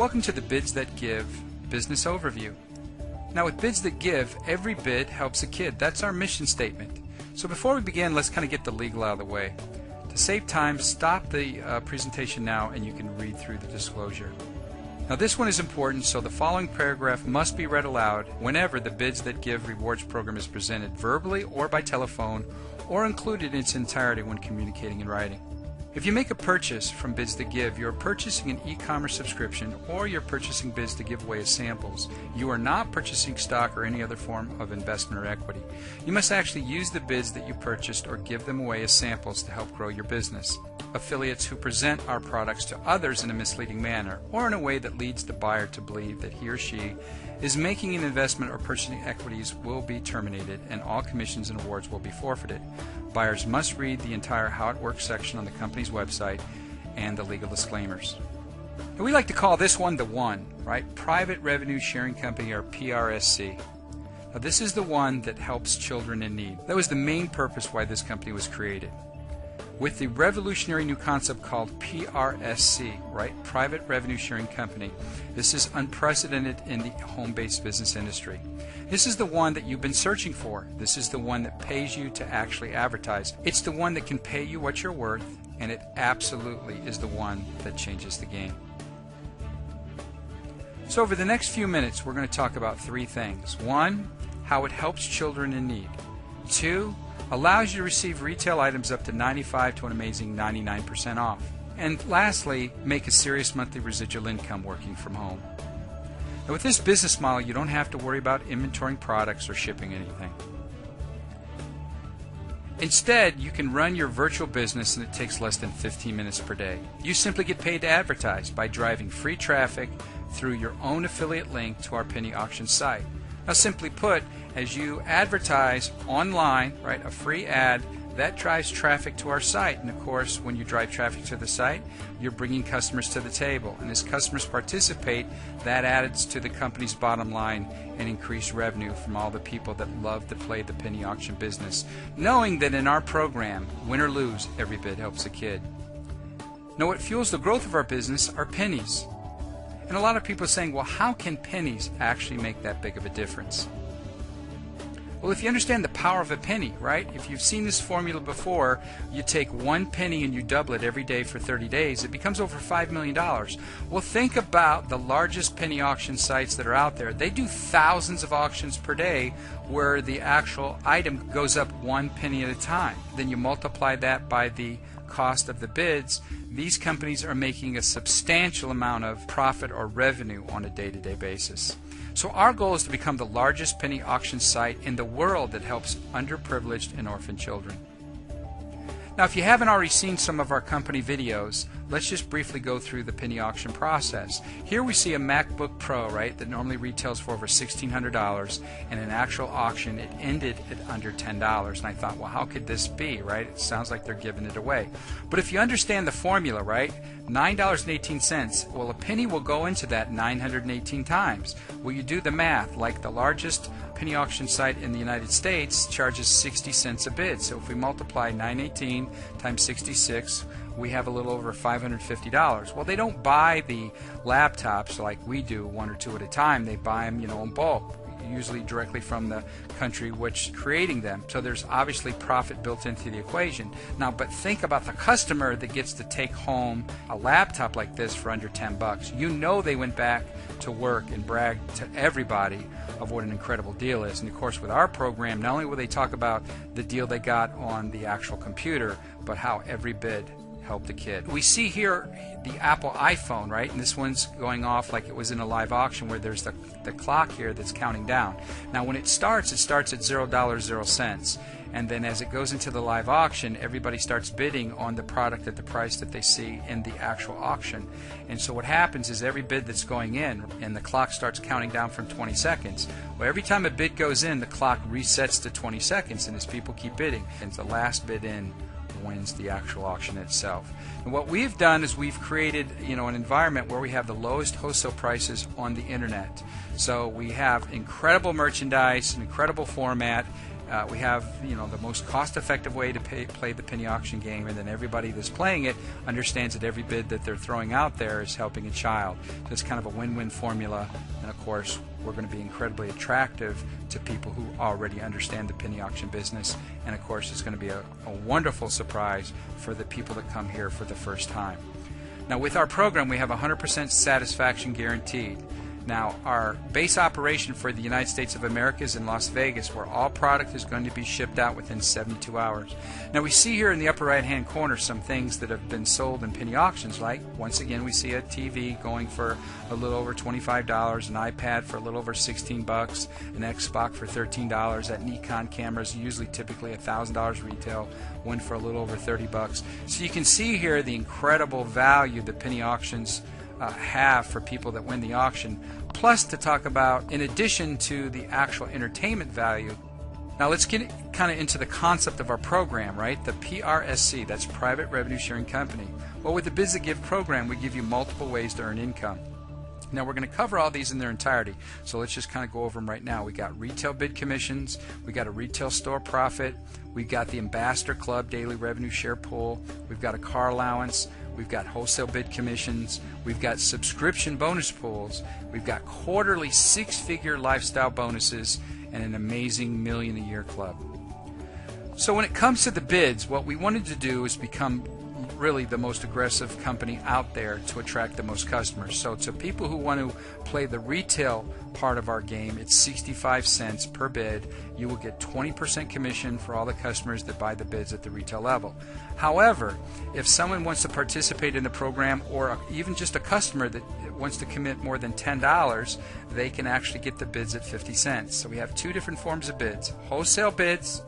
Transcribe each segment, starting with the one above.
Welcome to the Bids That Give business overview. Now with Bids That Give, every bid helps a kid. That's our mission statement. So before we begin, let's kind of get the legal out of the way. To save time, stop the presentation now and you can read through the disclosure. Now this one is important, so the following paragraph must be read aloud whenever the Bids That Give rewards program is presented verbally or by telephone or included in its entirety when communicating in writing. If you make a purchase from Bids That Give, you're purchasing an e-commerce subscription or you're purchasing bids to give away as samples. You are not purchasing stock or any other form of investment or equity. You must actually use the bids that you purchased or give them away as samples to help grow your business. Affiliates who present our products to others in a misleading manner or in a way that leads the buyer to believe that he or she is making an investment or purchasing equities will be terminated and all commissions and awards will be forfeited. Buyers must read the entire How It Works section on the company's website and the legal disclaimers. And we like to call this one the one, right? Private Revenue Sharing Company, or PRSC. Now this is the one that helps children in need. That was the main purpose why this company was created. With the revolutionary new concept called PRSC, right? Private Revenue Sharing Company. This is unprecedented in the home-based business industry. This is the one that you've been searching for. This is the one that pays you to actually advertise. It's the one that can pay you what you're worth, and it absolutely is the one that changes the game. So over the next few minutes, we're going to talk about three things. One, how it helps children in need. Two, allows you to receive retail items up to 95 to an amazing 99% off. And lastly, make a serious monthly residual income working from home. Now with this business model, you don't have to worry about inventorying products or shipping anything. Instead, you can run your virtual business and it takes less than 15 minutes per day. You simply get paid to advertise by driving free traffic through your own affiliate link to our penny auction site. Now simply put, as you advertise online, right, a free ad, that drives traffic to our site. And of course, when you drive traffic to the site, you're bringing customers to the table. And as customers participate, that adds to the company's bottom line and increased revenue from all the people that love to play the penny auction business, knowing that in our program, win or lose, every bid helps a kid. Now what fuels the growth of our business are pennies. And a lot of people are saying, well, how can pennies actually make that big of a difference? Well, if you understand the power of a penny, right? If you've seen this formula before, you take 1 penny and you double it every day for 30 days, it becomes over $5 million. Well, think about the largest penny auction sites that are out there. They do thousands of auctions per day where the actual item goes up 1 penny at a time. Then you multiply that by the cost of the bids. These companies are making a substantial amount of profit or revenue on a day-to-day basis. So our goal is to become the largest penny auction site in the world that helps underprivileged and orphan children. Now if you haven't already seen some of our company videos, let's just briefly go through the penny auction process. Here we see a MacBook Pro, right, that normally retails for over $1,600, and in actual auction it ended at under $10. And I thought, well, how could this be, right? It sounds like they're giving it away. But if you understand the formula, right, $9.18, well, a penny will go into that 918 times. Well, you do the math, like the largest penny auction site in the United States charges 60 cents a bid. So if we multiply 918 times 66, we have a little over $550. Well, they don't buy the laptops like we do, 1 or 2 at a time. They buy them, in bulk, usually directly from the country which is creating them. So there's obviously profit built into the equation. Now, but think about the customer that gets to take home a laptop like this for under 10 bucks. You know they went back to work and bragged to everybody of what an incredible deal is. And of course, with our program, not only will they talk about the deal they got on the actual computer, but how every bid helped a kid. We see here the Apple iPhone, right? And this one's going off like it was in a live auction where there's the clock here that's counting down. Now when it starts at $0.00. And then as it goes into the live auction, everybody starts bidding on the product at the price that they see in the actual auction. And so what happens is every bid that's going in, and the clock starts counting down from 20 seconds. Well, every time a bid goes in, the clock resets to 20 seconds, and as people keep bidding, and the last bid in wins the actual auction itself. And what we've done is we've created, an environment where we have the lowest wholesale prices on the internet. So we have incredible merchandise, an incredible format. We have, the most cost-effective way to play the penny auction game, and then everybody that's playing it understands that every bid that they're throwing out there is helping a child. So it's kind of a win-win formula, and of course we're going to be incredibly attractive to people who already understand the penny auction business, and of course it's going to be a wonderful surprise for the people that come here for the first time. Now with our program we have 100% satisfaction guaranteed. Now, our base operation for the United States of America is in Las Vegas, where all product is going to be shipped out within 72 hours. Now, we see here in the upper right-hand corner some things that have been sold in penny auctions, like, once again, we see a TV going for a little over $25, an iPad for a little over $16, an Xbox for $13. That Nikon camera is usually typically $1,000 retail, one for a little over $30. So you can see here the incredible value that penny auctions have for people that win the auction, plus to talk about, in addition to the actual entertainment value. Now let's get kind of into the concept of our program, right? The PRSC, that's Private Revenue Sharing Company. Well, with the Bids That Give program, we give you multiple ways to earn income. Now we're going to cover all these in their entirety, so let's just kind of go over them right now. We got retail bid commissions, we got a retail store profit, we've got the Ambassador Club daily revenue share pool, we've got a car allowance, we've got wholesale bid commissions, we've got subscription bonus pools, we've got quarterly six-figure lifestyle bonuses, and an amazing million-a-year club. So when it comes to the bids, what we wanted to do is become really the most aggressive company out there to attract the most customers. So to people who want to play the retail part of our game, it's 65 cents per bid. You will get 20% commission for all the customers that buy the bids at the retail level. However, if someone wants to participate in the program, or even just a customer that wants to commit more than $10, they can actually get the bids at 50 cents. So we have two different forms of bids: wholesale bids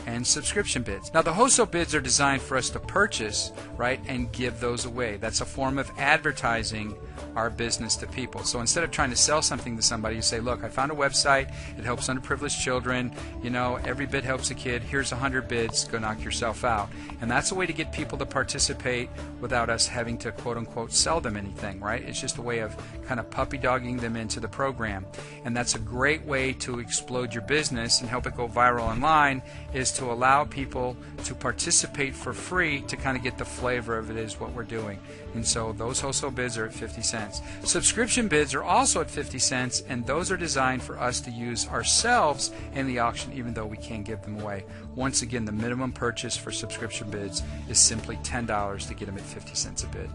and subscription bids. Now the wholesale bids are designed for us to purchase, right, and give those away. That's a form of advertising our business to people. So instead of trying to sell something to somebody, you say, look, I found a website, it helps underprivileged children, every bid helps a kid, here's 100 bids, go knock yourself out. And that's a way to get people to participate without us having to quote unquote sell them anything, right? It's just a way of kind of puppy dogging them into the program. And that's a great way to explode your business and help it go viral online, is to allow people to participate for free to kind of get the flavor of it is what we're doing. And so those wholesale bids are at 50 cents. Subscription bids are also at 50 cents, and those are designed for us to use ourselves in the auction, even though we can't give them away. Once again, the minimum purchase for subscription bids is simply $10 to get them at 50 cents a bid.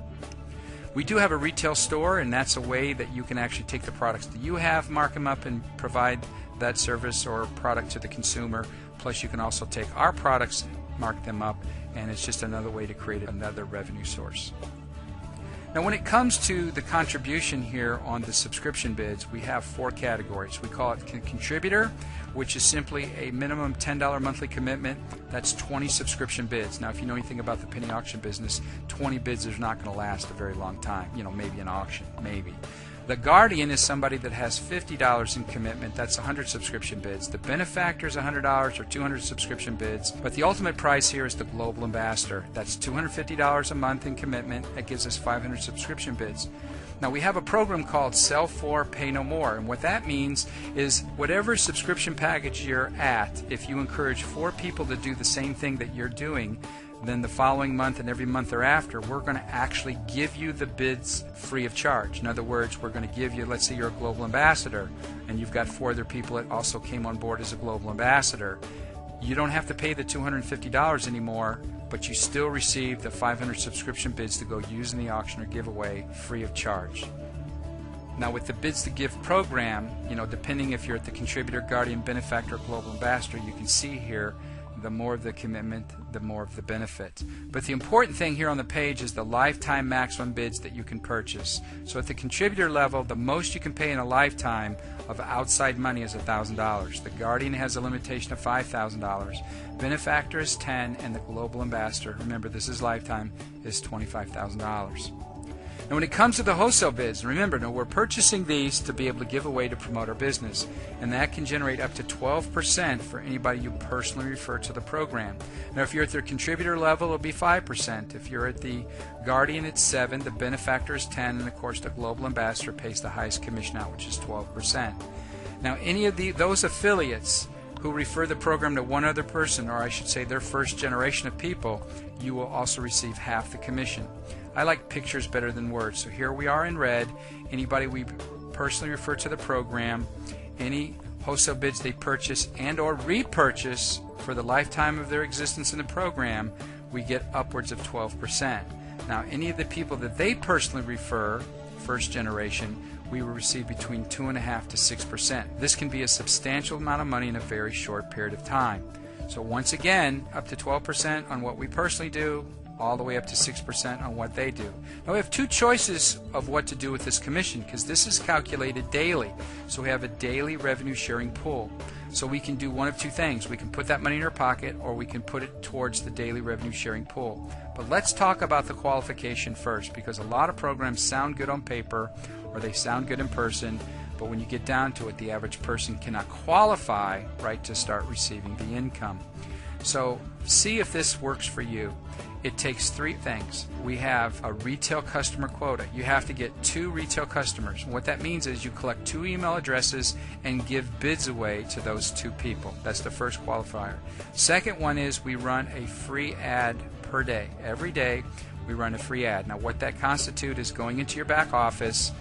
We do have a retail store, and that's a way that you can actually take the products that you have, mark them up, and provide that service or product to the consumer. Plus you can also take our products, mark them up, and it's just another way to create another revenue source. Now when it comes to the contribution here on the subscription bids, we have four categories. We call it contributor, which is simply a minimum $10 monthly commitment. That's 20 subscription bids. Now if you know anything about the penny auction business, 20 bids is not going to last a very long time. Maybe an auction, maybe. The Guardian is somebody that has $50 in commitment. That's 100 subscription bids. The Benefactor is $100 or 200 subscription bids. But the ultimate price here is the Global Ambassador. That's $250 a month in commitment. That gives us 500 subscription bids. Now we have a program called Sell 4, Pay No More, and what that means is whatever subscription package you're at, if you encourage 4 people to do the same thing that you're doing, then the following month and every month thereafter, we're going to actually give you the bids free of charge. In other words, we're going to give you, let's say you're a Global Ambassador and you've got 4 other people that also came on board as a Global Ambassador. You don't have to pay the $250 anymore, but you still receive the 500 subscription bids to go use in the auction or giveaway free of charge. Now with the Bids to Give program, depending if you're at the Contributor, Guardian, Benefactor, or Global Ambassador, you can see here the more of the commitment, the more of the benefit. But the important thing here on the page is the lifetime maximum bids that you can purchase. So at the contributor level, the most you can pay in a lifetime of outside money is $1,000. The Guardian has a limitation of $5,000. Benefactor is $10,000, and the Global Ambassador, remember this is lifetime, is $25,000. Now when it comes to the wholesale bids, remember, we're purchasing these to be able to give away to promote our business, and that can generate up to 12% for anybody you personally refer to the program. Now if you're at their contributor level, it'll be 5%. If you're at the Guardian, it's 7%, the Benefactor is 10%, and of course the Global Ambassador pays the highest commission out, which is 12%. Now any of those affiliates who refer the program to one other person, or I should say their first generation of people, you will also receive half the commission. I like pictures better than words, so here we are in red. Anybody we personally refer to the program, any wholesale bids they purchase and or repurchase for the lifetime of their existence in the program, we get upwards of 12%. Now, any of the people that they personally refer, first generation, we will receive between 2.5% to 6%. This can be a substantial amount of money in a very short period of time. So once again, up to 12% on what we personally do, all the way up to 6% on what they do. Now we have two choices of what to do with this commission, because this is calculated daily. So we have a daily revenue sharing pool. So we can do one of two things. We can put that money in our pocket, or we can put it towards the daily revenue sharing pool. But let's talk about the qualification first, because a lot of programs sound good on paper, or they sound good in person, but when you get down to it, the average person cannot qualify, right, to start receiving the income. So see if this works for you. It takes three things. We have a retail customer quota. You have to get 2 retail customers. What that means is you collect 2 email addresses and give bids away to those 2 people. That's the first qualifier. Second one is we run a free ad per day. Every day we run a free ad. Now what that constitutes is going into your back office,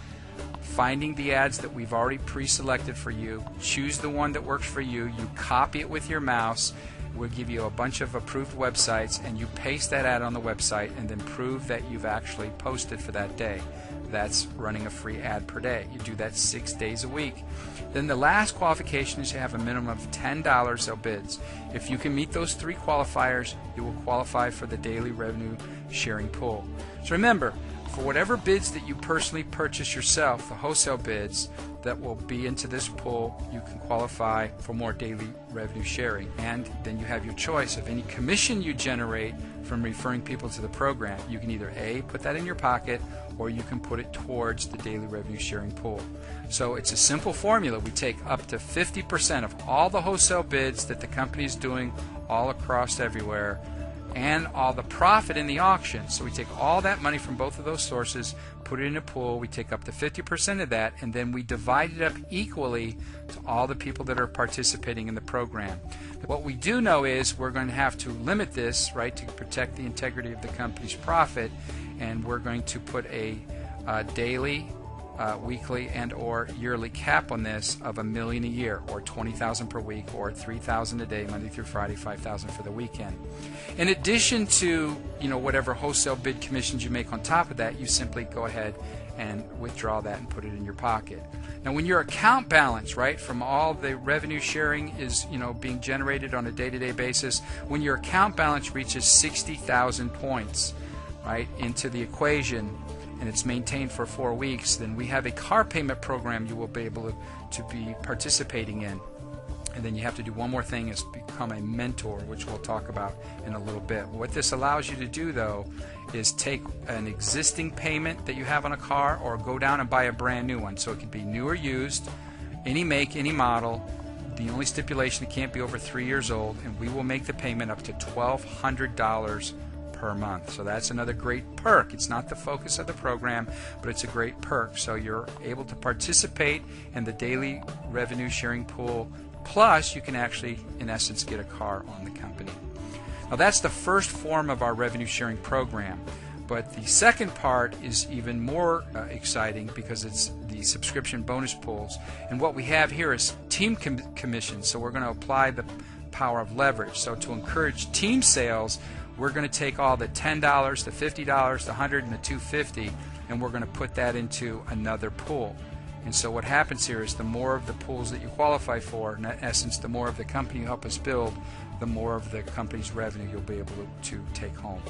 finding the ads that we've already pre-selected for you, choose the one that works for you, you copy it with your mouse. We'll give you a bunch of approved websites, and you paste that ad on the website and then prove that you've actually posted for that day. That's running a free ad per day. You do that 6 days a week. Then the last qualification is you have a minimum of $10 of bids. If you can meet those 3 qualifiers, you will qualify for the daily revenue sharing pool. So remember, for whatever bids that you personally purchase yourself, the wholesale bids that will be into this pool, you can qualify for more daily revenue sharing. And then you have your choice of any commission you generate from referring people to the program. You can either A, put that in your pocket, or you can put it towards the daily revenue sharing pool. So it's a simple formula. We take up to 50% of all the wholesale bids that the company is doing all across everywhere, and all the profit in the auction. So we take all that money from both of those sources, put it in a pool, we take up to 50% of that, and then we divide it up equally to all the people that are participating in the program. What we do know is we're going to have to limit this, right, to protect the integrity of the company's profit, and we're going to put a daily, weekly, and or yearly cap on this of $1 million a year, or $20,000 per week, or $3,000 a day, Monday through Friday, $5,000 for the weekend. In addition to whatever wholesale bid commissions you make on top of that, you simply go ahead and withdraw that and put it in your pocket. Now, when your account balance, right, from all the revenue sharing is being generated on a day-to-day basis, when your account balance reaches 60,000 points, right, into the equation, and it's maintained for 4 weeks, then we have a car payment program you will be able to be participating in. And then you have to do one more thing, is become a mentor, which we'll talk about in a little bit. What this allows you to do, though, is take an existing payment that you have on a car, or go down and buy a brand new one. So it could be new or used, any make, any model. The only stipulation, it can't be over 3 years old, and we will make the payment up to $1,200 per month. So that's another great perk. It's not the focus of the program, but it's a great perk. So you're able to participate in the daily revenue sharing pool, plus you can actually, in essence, get a car on the company. Now that's the first form of our revenue sharing program, but the second part is even more exciting, because it's the subscription bonus pools. And what we have here is team commissions. So we're going to apply the power of leverage. So to encourage team sales, we're going to take all the $10, the $50, the $100, and the $250, and we're going to put that into another pool. And so what happens here is the more of the pools that you qualify for, in essence, the more of the company you help us build, the more of the company's revenue you'll be able to take home.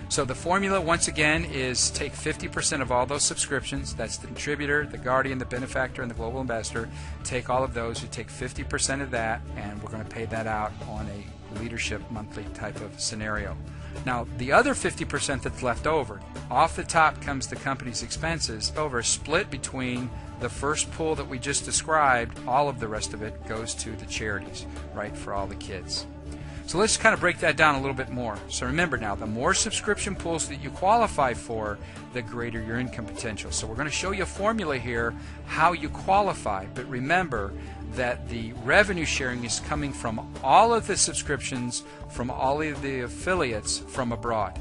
So the formula, once again, is take 50% of all those subscriptions. That's the contributor, the guardian, the benefactor, and the global ambassador. Take all of those. You take 50% of that, and we're going to pay that out on a leadership monthly type of scenario. Now, the other 50% that's left over, off the top comes the company's expenses, split between the first pool that we just described. All of the rest of it goes to the charities, right, for all the kids. So let's kind of break that down a little bit more. So remember now, the more subscription pools that you qualify for, the greater your income potential. So we're going to show you a formula here how you qualify. But remember that the revenue sharing is coming from all of the subscriptions from all of the affiliates from abroad.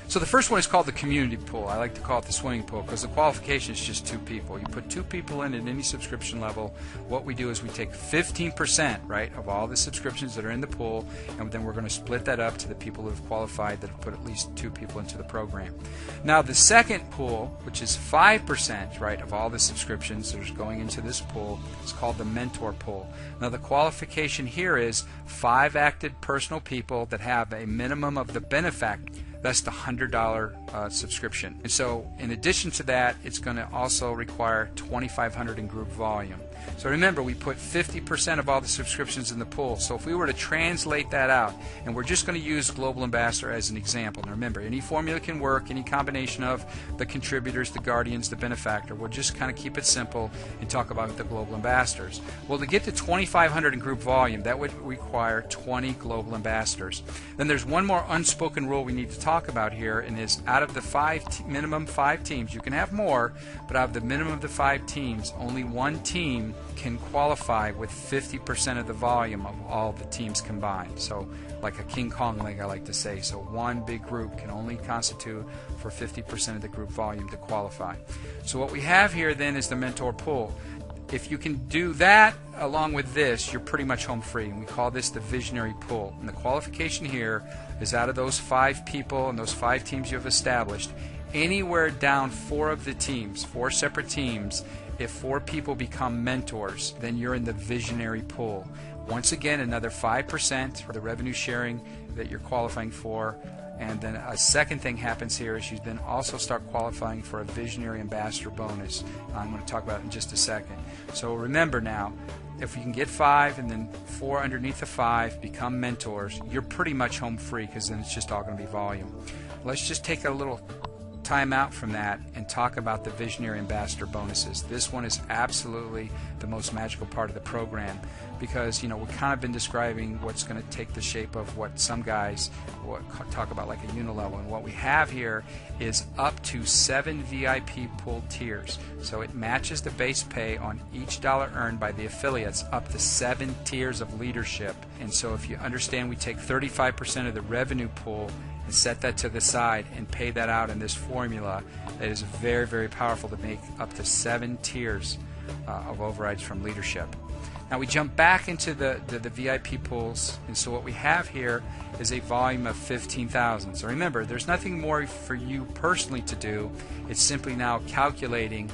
So the first one is called the community pool. I like to call it the swimming pool because the qualification is just 2 people. You put 2 people in at any subscription level. What we do is we take 15%, right, of all the subscriptions that are in the pool, and then we're going to split that up to the people who have qualified that have put at least 2 people into the program. Now the second pool, which is 5%, right, of all the subscriptions that are going into this pool, is called the mentor pool. Now the qualification here is 5 active personal people that have a minimum of the benefactor. That's the $100 subscription. And so in addition to that, it's going to also require $2,500 in group volume. So remember, we put 50% of all the subscriptions in the pool. So if we were to translate that out, and we're just going to use Global Ambassador as an example. Now remember, any formula can work, any combination of the contributors, the guardians, the benefactor. We'll just kind of keep it simple and talk about the Global Ambassadors. Well, to get to $2,500 in group volume, that would require 20 Global Ambassadors. Then there's one more unspoken rule we need to talk about here, and is out of the minimum 5 teams, you can have more, but out of the minimum of the 5 teams, only one team can qualify with 50% of the volume of all the teams combined. So like a King Kong leg, I like to say. So one big group can only constitute for 50% of the group volume to qualify. So what we have here then is the mentor pool. If you can do that along with this, you're pretty much home free, and we call this the visionary pool. And the qualification here is out of those 5 people and those 5 teams you have established, anywhere down 4 of the teams, 4 separate teams, if 4 people become mentors, then you're in the visionary pool. Once again, another 5% for the revenue sharing that you're qualifying for. And then a second thing happens here is you then also start qualifying for a visionary ambassador bonus. I'm going to talk about it in just a second. So remember now, if you can get 5 and then 4 underneath the 5 become mentors, you're pretty much home free, because then it's just all going to be volume. Let's just take a little time out from that and talk about the visionary ambassador bonuses. This one is absolutely the most magical part of the program, because we've kind of been describing what's going to take the shape of what some guys talk about like a unilevel, and what we have here is up to 7 VIP pool tiers. So it matches the base pay on each dollar earned by the affiliates up to 7 tiers of leadership. And so if you understand, we take 35% of the revenue pool and set that to the side and pay that out in this formula. That is very, very powerful to make up to 7 tiers of overrides from leadership. Now we jump back into the VIP pools, and so what we have here is a volume of 15,000. So remember, there's nothing more for you personally to do. It's simply now calculating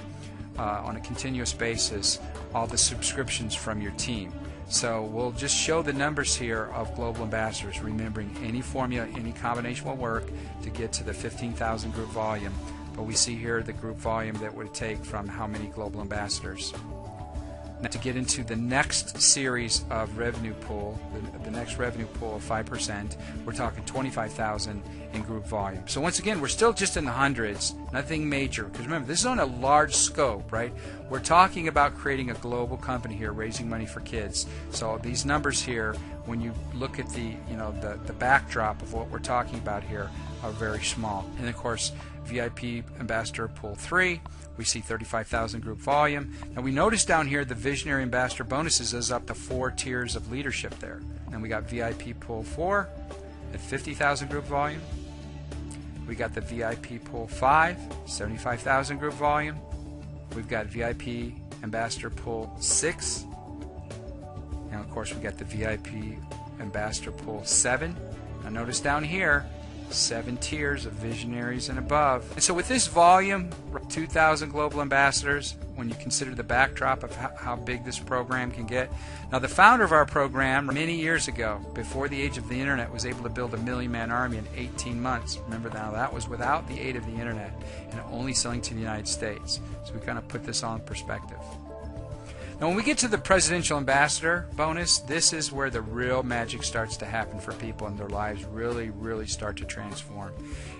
on a continuous basis all the subscriptions from your team. So we'll just show the numbers here of global ambassadors, remembering any formula, any combination will work to get to the 15,000 group volume. But we see here the group volume that would take from how many global ambassadors. Now to get into the next series of revenue pool, the next revenue pool of 5%, we're talking 25,000 in group volume. So once again, we're still just in the hundreds, nothing major, because remember, this is on a large scope, right? We're talking about creating a global company here, raising money for kids. So these numbers here, when you look at the backdrop of what we're talking about here, are very small. And of course, VIP Ambassador Pool 3, we see 35,000 group volume. Now we notice down here the Visionary Ambassador bonuses is up to 4 tiers of leadership there. And we got VIP Pool 4 at 50,000 group volume. We got the VIP Pool 5, 75,000 group volume. We've got VIP Ambassador Pool 6. And of course we got the VIP Ambassador Pool 7. Now notice down here, 7 tiers of visionaries and above. And so with this volume, 2,000 global ambassadors, when you consider the backdrop of how big this program can get. Now the founder of our program many years ago, before the age of the internet, was able to build a 1 million-man army in 18 months. Remember now, that was without the aid of the internet and only selling to the United States. So we kind of put this on perspective. Now when we get to the Presidential Ambassador bonus, this is where the real magic starts to happen for people and their lives really, really start to transform.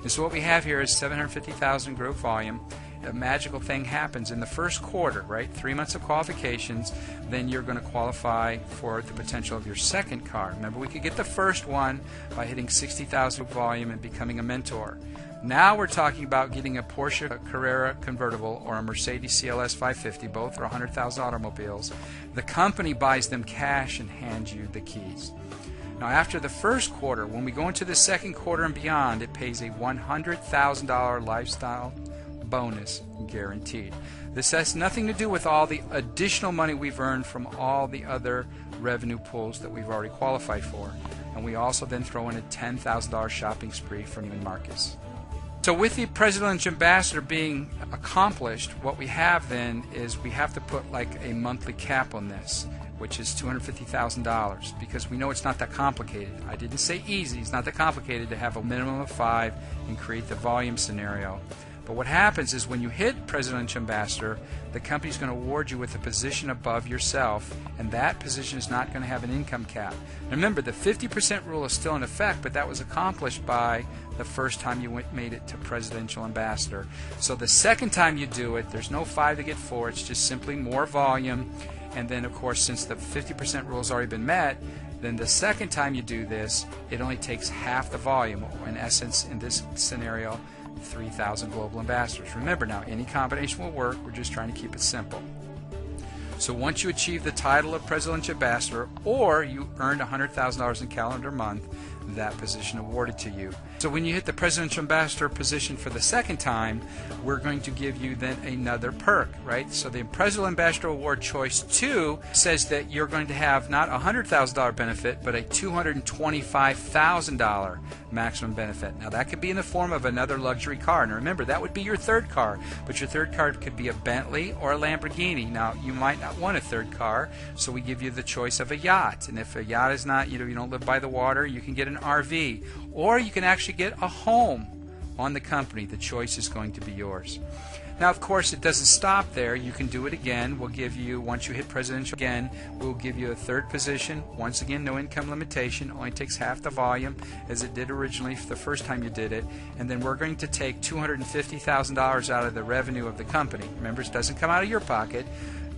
And so what we have here is 750,000 group volume, a magical thing happens in the first quarter, right? 3 months of qualifications, then you're going to qualify for the potential of your second car. Remember, we could get the first one by hitting 60,000 volume and becoming a mentor. Now we're talking about getting a Porsche Carrera convertible or a Mercedes CLS 550. Both are 100,000 automobiles. The company buys them cash and hands you the keys. Now after the first quarter, when we go into the second quarter and beyond, it pays a $100,000 lifestyle bonus guaranteed. This has nothing to do with all the additional money we've earned from all the other revenue pools that we've already qualified for. And we also then throw in a $10,000 shopping spree from Neiman Marcus. So with the Presidential Ambassador being accomplished, what we have then is we have to put like a monthly cap on this, which is $250,000, because we know it's not that complicated. I didn't say easy, it's not that complicated to have a minimum of 5 and create the volume scenario. But what happens is when you hit Presidential Ambassador, the company's going to award you with a position above yourself, and that position is not going to have an income cap. Now remember, the 50% rule is still in effect, but that was accomplished by the first time you made it to Presidential Ambassador. So the second time you do it, there's no 5 to get 4, it's just simply more volume. And then, of course, since the 50% rule has already been met, then the second time you do this, it only takes half the volume. In essence, in this scenario, 3,000 global ambassadors. Remember now, any combination will work. We're just trying to keep it simple. So once you achieve the title of Presidential Ambassador, or you earned $100,000 in calendar month, that position awarded to you. So when you hit the Presidential Ambassador position for the second time, we're going to give you then another perk, right? So the Presidential Ambassador Award Choice 2 says that you're going to have not a $100,000 benefit, but a $225,000 maximum benefit. Now that could be in the form of another luxury car. Now remember, that would be your third car, but your third car could be a Bentley or a Lamborghini. Now you might not want a third car, so we give you the choice of a yacht. And if a yacht is not, you don't live by the water, you can get an RV, or you can actually get a home on the company. The choice is going to be yours. Now, of course, it doesn't stop there. You can do it again. We'll give you, once you hit Presidential again, we'll give you a third position. Once again, no income limitation. Only takes half the volume as it did originally the first time you did it. And then we're going to take $250,000 out of the revenue of the company. Remember, it doesn't come out of your pocket.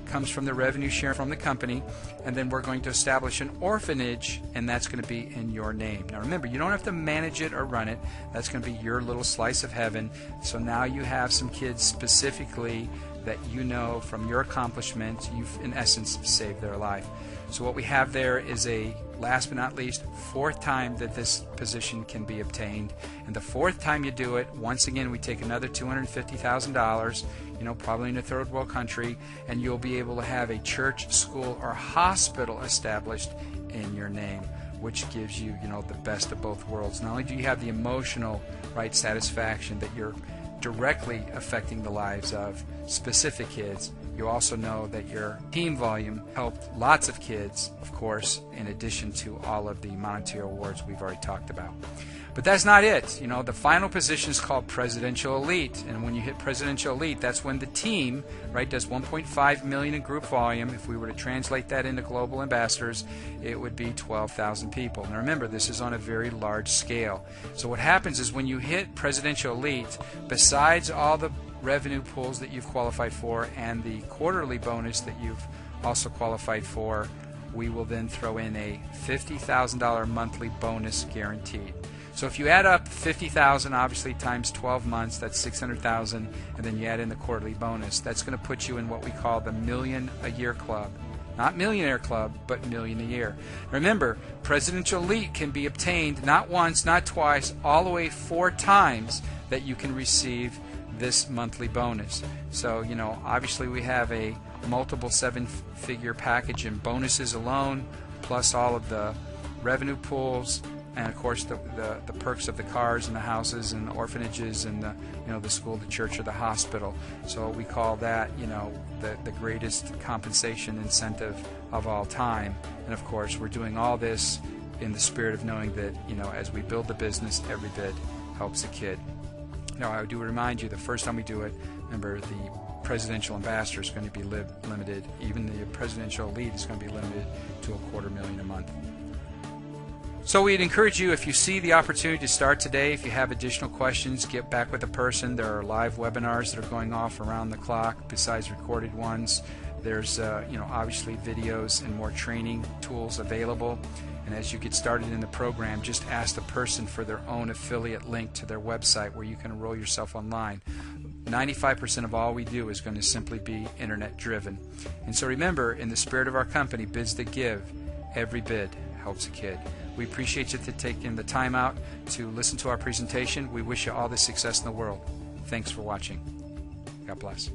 Comes from the revenue share from the company, and then we're going to establish an orphanage, and that's going to be in your name. Now remember, you don't have to manage it or run it. That's going to be your little slice of heaven. So now you have some kids specifically that you know from your accomplishments, you've in essence saved their life. So what we have there is a, last but not least, 4th time that this position can be obtained. And the 4th time you do it, once again we take another $250,000, probably in a third world country, and you'll be able to have a church, school, or hospital established in your name, which gives you, the best of both worlds. Not only do you have the emotional, satisfaction that you're directly affecting the lives of specific kids, you also know that your team volume helped lots of kids, of course, in addition to all of the monetary awards we've already talked about. But that's not it. The final position is called Presidential Elite, and when you hit Presidential Elite, that's when the team, does 1.5 million in group volume. If we were to translate that into global ambassadors, it would be 12,000 people. Now remember, this is on a very large scale. So what happens is when you hit Presidential Elite, besides all the revenue pools that you've qualified for and the quarterly bonus that you've also qualified for, we will then throw in a $50,000 monthly bonus guaranteed. So if you add up 50,000 obviously times 12 months, that's 600,000, and then you add in the quarterly bonus, that's going to put you in what we call the Million a Year Club. Not Millionaire Club, but million a year. Remember, Presidential Elite can be obtained not once, not twice, all the way 4 times that you can receive this monthly bonus. So, obviously we have a multiple 7-figure package in bonuses alone, plus all of the revenue pools, and of course the perks of the cars and the houses and the orphanages and the school, the church, or the hospital. So we call that the greatest compensation incentive of all time. And of course we're doing all this in the spirit of knowing that as we build the business, every bit helps a kid. Now I do remind you, the first time we do it, remember the Presidential Ambassador is going to be limited. Even the Presidential Elite is going to be limited to $250,000 a month. So we'd encourage you, if you see the opportunity to start today, if you have additional questions, get back with a person. There are live webinars that are going off around the clock besides recorded ones. There's obviously videos and more training tools available. And as you get started in the program, just ask the person for their own affiliate link to their website where you can enroll yourself online. 95% of all we do is going to simply be internet driven. And so remember, in the spirit of our company, Bids That Give, every bid helps a kid. We appreciate you taking the time out to listen to our presentation. We wish you all the success in the world. Thanks for watching. God bless.